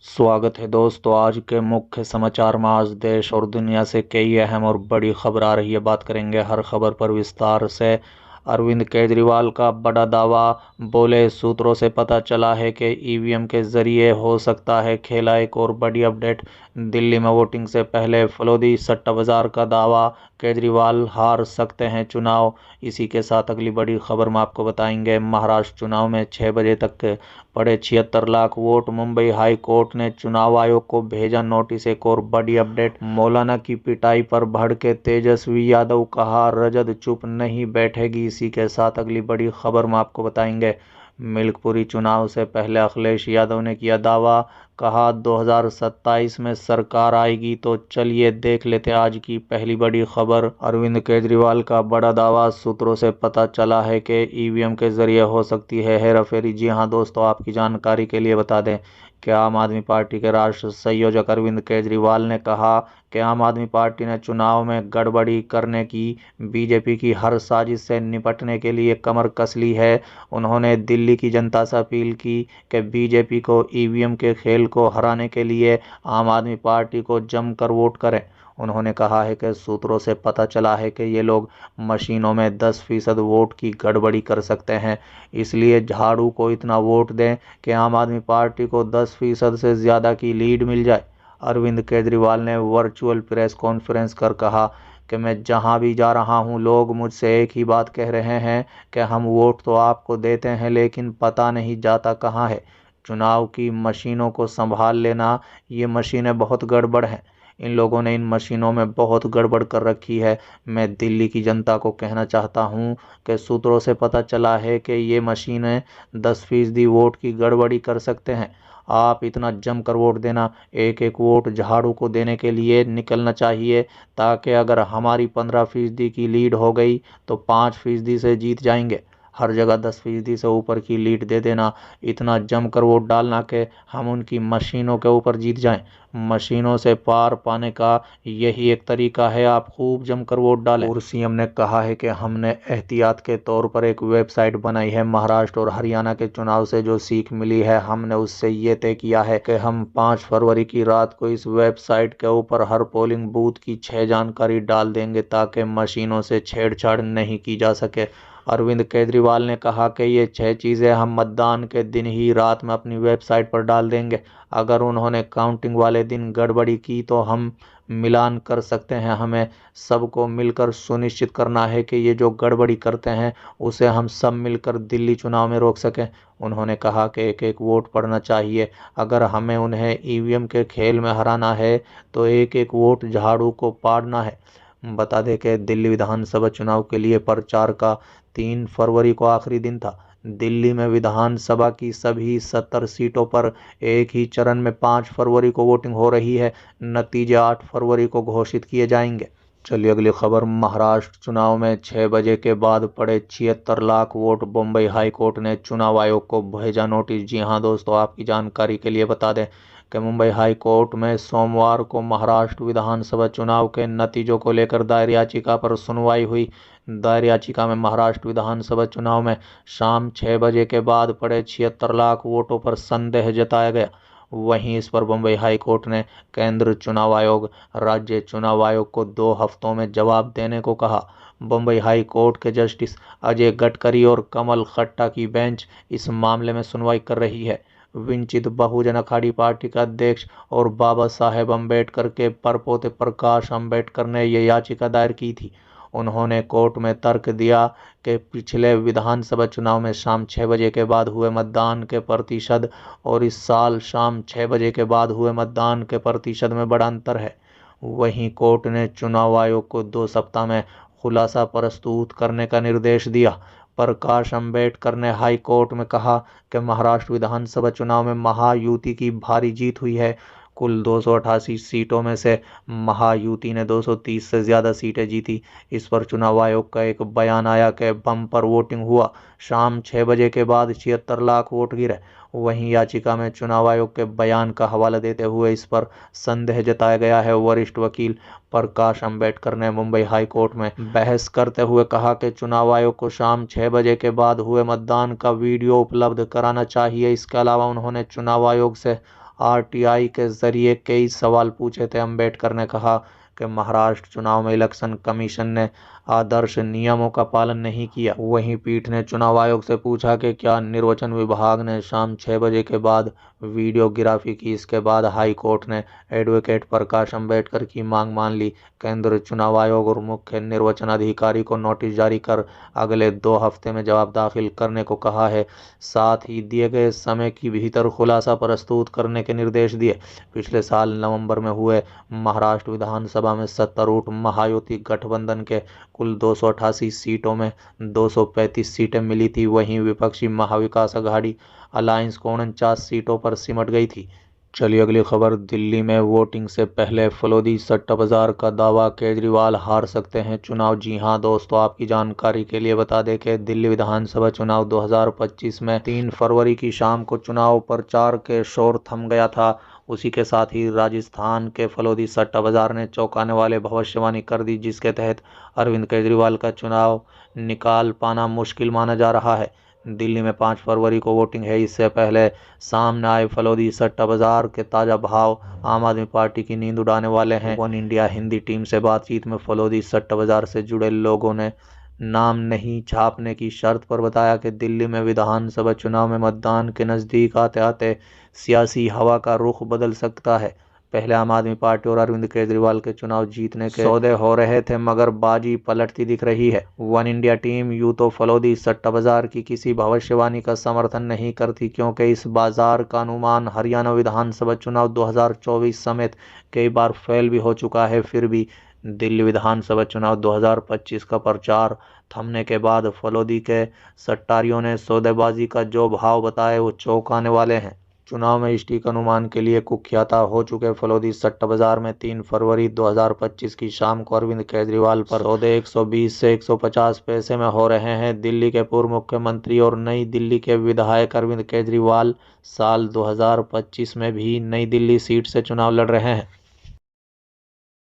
स्वागत है दोस्तों। आज के मुख्य समाचार में आज देश और दुनिया से कई अहम और बड़ी खबर आ रही है। बात करेंगे हर खबर पर विस्तार से। अरविंद केजरीवाल का बड़ा दावा, बोले सूत्रों से पता चला है कि ईवीएम के जरिए हो सकता है खेला। एक और बड़ी अपडेट, दिल्ली में वोटिंग से पहले फलोदी सट्टा बाजार का दावा, केजरीवाल हार सकते हैं चुनाव। इसी के साथ अगली बड़ी खबर में आपको बताएंगे, महाराष्ट्र चुनाव में 6 बजे तक पड़े 76 lakh vote, Mumbai high court ने चुनाव आयोग को भेजा नोटिस। एक और बड़ी अपडेट, मौलाना की पिटाई पर भड़के तेजस्वी यादव, कहा रजद चुप नहीं बैठेगी। इसी के साथ अगली बड़ी खबर में आपको बताएंगे, मिल्कपुरी चुनाव से पहले अखिलेश यादव ने किया दावा, कहा 2027 में सरकार आएगी। तो चलिए देख लेते हैं आज की पहली बड़ी खबर। अरविंद केजरीवाल का बड़ा दावा, सूत्रों से पता चला है कि ईवीएम के जरिए हो सकती है हेराफेरी। जी हां दोस्तों, आपकी जानकारी के लिए बता दें कि आम आदमी पार्टी के राष्ट्रीय संयोजक अरविंद केजरीवाल ने कहा कि आम आदमी पार्टी ने चुनाव में गड़बड़ी करने की बीजेपी की हर साजिश से निपटने के लिए कमर कस ली है। उन्होंने दिल्ली की जनता से अपील की कि बीजेपी को ईवीएम के खेल को हराने के लिए आम आदमी पार्टी को जमकर वोट करें। उन्होंने कहा है कि सूत्रों से पता चला है कि ये लोग मशीनों में 10% वोट की गड़बड़ी कर सकते हैं, इसलिए झाड़ू को इतना वोट दें कि आम आदमी पार्टी को 10% से ज़्यादा की लीड मिल जाए। अरविंद केजरीवाल ने वर्चुअल प्रेस कॉन्फ्रेंस कर कहा कि मैं जहां भी जा रहा हूं, लोग मुझसे एक ही बात कह रहे हैं कि हम वोट तो आपको देते हैं लेकिन पता नहीं जाता कहाँ है। चुनाव की मशीनों को संभाल लेना, ये मशीनें बहुत गड़बड़ हैं। इन लोगों ने इन मशीनों में बहुत गड़बड़ कर रखी है। मैं दिल्ली की जनता को कहना चाहता हूं कि सूत्रों से पता चला है कि ये मशीनें 10% वोट की गड़बड़ी कर सकते हैं। आप इतना जमकर वोट देना, एक एक वोट झाड़ू को देने के लिए निकलना चाहिए, ताकि अगर हमारी 15% की लीड हो गई तो 5% से जीत जाएंगे। हर जगह 10% से ऊपर की लीड दे देना, इतना जमकर वोट डालना कि हम उनकी मशीनों के ऊपर जीत जाएं। मशीनों से पार पाने का यही एक तरीका है, आप खूब जमकर वोट डालें। और सीएम ने कहा है कि हमने एहतियात के तौर पर एक वेबसाइट बनाई है। महाराष्ट्र और हरियाणा के चुनाव से जो सीख मिली है, हमने उससे ये तय किया है कि हम 5 फरवरी की रात को इस वेबसाइट के ऊपर हर पोलिंग बूथ की 6 जानकारी डाल देंगे, ताकि मशीनों से छेड़छाड़ नहीं की जा सके। अरविंद केजरीवाल ने कहा कि ये 6 चीज़ें हम मतदान के दिन ही रात में अपनी वेबसाइट पर डाल देंगे। अगर उन्होंने काउंटिंग वाले दिन गड़बड़ी की तो हम मिलान कर सकते हैं। हमें सबको मिलकर सुनिश्चित करना है कि ये जो गड़बड़ी करते हैं उसे हम सब मिलकर दिल्ली चुनाव में रोक सकें। उन्होंने कहा कि एक एक वोट पड़ना चाहिए। अगर हमें उन्हें ईवीएम के खेल में हराना है तो एक एक वोट झाड़ू को पाड़ना है। बता दें कि दिल्ली विधानसभा चुनाव के लिए प्रचार का 3 फरवरी को आखिरी दिन था। दिल्ली में विधानसभा की सभी 70 सीटों पर एक ही चरण में 5 फरवरी को वोटिंग हो रही है। नतीजे 8 फरवरी को घोषित किए जाएंगे। चलिए अगली खबर, महाराष्ट्र चुनाव में 6 बजे के बाद पड़े 76 lakh vote, Mumbai high court ने चुनाव आयोग को भेजा नोटिस। जी हां दोस्तों, आपकी जानकारी के लिए बता दें कि मुंबई हाई कोर्ट में सोमवार को महाराष्ट्र विधानसभा चुनाव के नतीजों को लेकर दायर याचिका पर सुनवाई हुई। दायर याचिका में महाराष्ट्र विधानसभा चुनाव में शाम 6 बजे के बाद पड़े 76 लाख वोटों पर संदेह जताया गया। वहीं इस पर मुंबई हाई कोर्ट ने केंद्र चुनाव आयोग, राज्य चुनाव आयोग को 2 हफ्तों में जवाब देने को कहा। मुंबई हाई कोर्ट के जस्टिस अजय गडकरी और कमल खट्टा की बेंच इस मामले में सुनवाई कर रही है। वंचित बहुजन अखाड़ी पार्टी का अध्यक्ष और बाबा साहेब अम्बेडकर के परपोते प्रकाश अम्बेडकर ने यह याचिका दायर की थी। उन्होंने कोर्ट में तर्क दिया कि पिछले विधानसभा चुनाव में शाम 6 बजे के बाद हुए मतदान के प्रतिशत और इस साल शाम 6 बजे के बाद हुए मतदान के प्रतिशत में बड़ा अंतर है। वहीं कोर्ट ने चुनाव आयोग को 2 सप्ताह में खुलासा प्रस्तुत करने का निर्देश दिया। प्रकाश अम्बेडकर ने हाई कोर्ट में कहा कि महाराष्ट्र विधानसभा चुनाव में महायुति की भारी जीत हुई है। कुल 288 सीटों में से महायुति ने 230 से ज़्यादा सीटें जीती। इस पर चुनाव आयोग का एक बयान आया कि बम्पर वोटिंग हुआ, शाम 6 बजे के बाद 76 लाख वोट गिरे। वहीं याचिका में चुनाव आयोग के बयान का हवाला देते हुए इस पर संदेह जताया गया है। वरिष्ठ वकील प्रकाश अम्बेडकर ने मुंबई हाई कोर्ट में बहस करते हुए कहा कि चुनाव आयोग को शाम 6 बजे के बाद हुए मतदान का वीडियो उपलब्ध कराना चाहिए। इसके अलावा उन्होंने चुनाव आयोग से आरटीआई के जरिए कई सवाल पूछे थे। अम्बेडकर ने कहा कि महाराष्ट्र चुनाव में इलेक्शन कमीशन ने आदर्श नियमों का पालन नहीं किया। वहीं पीठ ने चुनाव आयोग से पूछा कि क्या निर्वाचन विभाग ने शाम 6 बजे के बाद वीडियोग्राफी की। इसके बाद हाई कोर्ट ने एडवोकेट प्रकाश अम्बेडकर की मांग मान ली। केंद्र चुनाव आयोग और मुख्य निर्वाचन अधिकारी को नोटिस जारी कर अगले 2 हफ्ते में जवाब दाखिल करने को कहा है। साथ ही दिए गए समय के भीतर खुलासा प्रस्तुत करने के निर्देश दिए। पिछले साल नवंबर में हुए महाराष्ट्र विधानसभा में सत्तारूढ़ महायुति गठबंधन के कुल 288 सीटों में 235 सीटें मिली थी। वहीं विपक्षी महाविकास अघाड़ी अलायंस को 49 सीटों पर सिमट गई थी। चलिए अगली खबर। दिल्ली में वोटिंग से पहले फलोदी सट्टा बाजार का दावा, केजरीवाल हार सकते हैं चुनाव। जी हां दोस्तों, आपकी जानकारी के लिए बता दें कि दिल्ली विधानसभा चुनाव 2025 में 3 फरवरी की शाम को चुनाव प्रचार के शोर थम गया था। उसी के साथ ही राजस्थान के फलोदी सट्टा बाजार ने चौंकाने वाले भविष्यवाणी कर दी, जिसके तहत अरविंद केजरीवाल का चुनाव निकाल पाना मुश्किल माना जा रहा है। दिल्ली में 5 फरवरी को वोटिंग है। इससे पहले सामने आए फलोदी सट्टा बाजार के ताजा भाव आम आदमी पार्टी की नींद उड़ाने वाले हैं। वन इंडिया हिंदी टीम से बातचीत में फलोदी सट्टा बाजार से जुड़े लोगों ने नाम नहीं छापने की शर्त पर बताया कि दिल्ली में विधानसभा चुनाव में मतदान के नजदीक आते आते सियासी हवा का रुख बदल सकता है। पहले आम आदमी पार्टी और अरविंद केजरीवाल के चुनाव जीतने के सौदे हो रहे थे, मगर बाजी पलटती दिख रही है। वन इंडिया टीम यूं तो फलोदी सट्टा बाजार की किसी भविष्यवाणी का समर्थन नहीं करती, क्योंकि इस बाजार का अनुमान हरियाणा विधानसभा चुनाव 2024 समेत कई बार फेल भी हो चुका है। फिर भी दिल्ली विधानसभा चुनाव 2025 का प्रचार थमने के बाद फलोदी के सट्टारियों ने सौदेबाजी का जो भाव बताए वो चौंकाने वाले हैं। चुनाव में सटीक अनुमान के लिए कुख्यात हो चुके फलोदी सट्टा बाजार में 3 फरवरी 2025 की शाम को अरविंद केजरीवाल पर सौदे 120 से 150 पैसे में हो रहे हैं। दिल्ली के पूर्व मुख्यमंत्री और नई दिल्ली के विधायक अरविंद केजरीवाल साल 2025 में भी नई दिल्ली सीट से चुनाव लड़ रहे हैं।